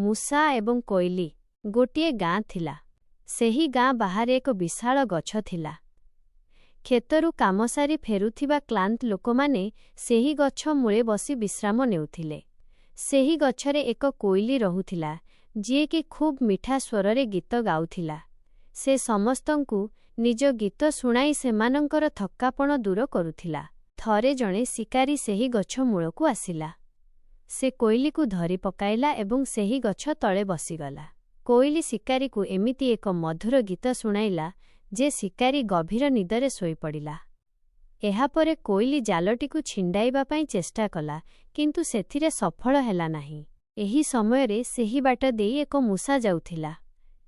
ମୂଷା ଏବଂ କୋଇଲି। ଗୋଟିଏ ଗାଁ ଥିଲା। ସେହି ଗାଁ ବାହାରେ ଏକ ବିଶାଳ ଗଛ ଥିଲା। କ୍ଷେତରୁ କାମ ସାରି ଫେରୁଥିବା କ୍ଳାନ୍ତ ଲୋକମାନେ ସେହି ଗଛ ମୂଳେ ବସି ବିଶ୍ରାମ ନେଉଥିଲେ। ସେହି ଗଛରେ ଏକ କୋଇଲି ରହୁଥିଲା, ଯିଏକି ଖୁବ୍ ମିଠା ସ୍ୱରରେ ଗୀତ ଗାଉଥିଲା। ସେ ସମସ୍ତଙ୍କୁ ନିଜ ଗୀତ ଶୁଣାଇ ସେମାନଙ୍କର ଥକ୍କାପଣ ଦୂର କରୁଥିଲା। ଥରେ ଜଣେ ଶିକାରୀ ସେହି ଗଛ ମୂଳକୁ ଆସିଲା। ସେ କୋଇଲିକୁ ଧରି ପକାଇଲା ଏବଂ ସେହି ଗଛ ତଳେ ବସିଗଲା। କୋଇଲି ଶିକାରୀକୁ ଏମିତି ଏକ ମଧୁର ଗୀତ ଶୁଣାଇଲା ଯେ ଶିକାରୀ ଗଭୀର ନିଦରେ ଶୋଇପଡ଼ିଲା। ଏହାପରେ କୋଇଲି ଜାଲଟିକୁ ଛିଣ୍ଡାଇବା ପାଇଁ ଚେଷ୍ଟା କଲା, କିନ୍ତୁ ସେଥିରେ ସଫଳ ହେଲା ନାହିଁ। ଏହି ସମୟରେ ସେହି ବାଟ ଦେଇ ଏକ ମୂଷା ଯାଉଥିଲା।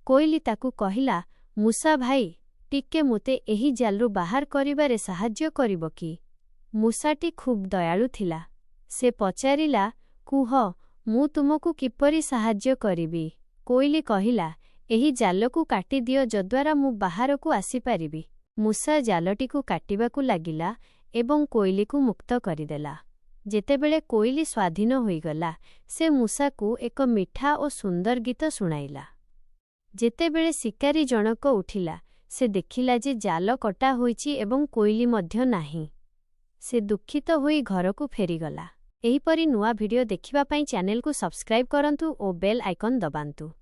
କୋଇଲି ତାକୁ କହିଲା, ମୂଷା ଭାଇ, ଟିକେ ମୋତେ ଏହି ଜାଲରୁ ବାହାର କରିବାରେ ସାହାଯ୍ୟ କରିବ କି? ମୂଷାଟି ଖୁବ୍ ଦୟାଳୁ ଥିଲା। ସେ ପଚାରିଲା, କୁହ, ମୁଁ ତୁମକୁ କିପରି ସାହାଯ୍ୟ କରିବି? କୋଇଲି କହିଲା, ଏହି ଜାଲକୁ କାଟିଦିଅ ଯଦ୍ୱାରା ମୁଁ ବାହାରକୁ ଆସିପାରିବି। ମୂଷା ଜାଲଟିକୁ କାଟିବାକୁ ଲାଗିଲା ଏବଂ କୋଇଲିକୁ ମୁକ୍ତ କରିଦେଲା। ଯେତେବେଳେ କୋଇଲି ସ୍ୱାଧୀନ ହୋଇଗଲା, ସେ ମୂଷାକୁ ଏକ ମିଠା ଓ ସୁନ୍ଦର ଗୀତ ଶୁଣାଇଲା। ଯେତେବେଳେ ଶିକାରୀ ଜଣକ ଉଠିଲା, ସେ ଦେଖିଲା ଯେ ଜାଲ କଟା ହୋଇଛି ଏବଂ କୋଇଲି ମଧ୍ୟ ନାହିଁ। ସେ ଦୁଃଖିତ ହୋଇ ଘରକୁ ଫେରିଗଲା। ଏହିପରି ନୂଆ ଭିଡ଼ିଓ ଦେଖିବା ପାଇଁ ଚ୍ୟାନେଲକୁ ସବସ୍କ୍ରାଇବ୍ କରନ୍ତୁ ଓ ବେଲ୍ ଆଇକନ୍ ଦବାନ୍ତୁ।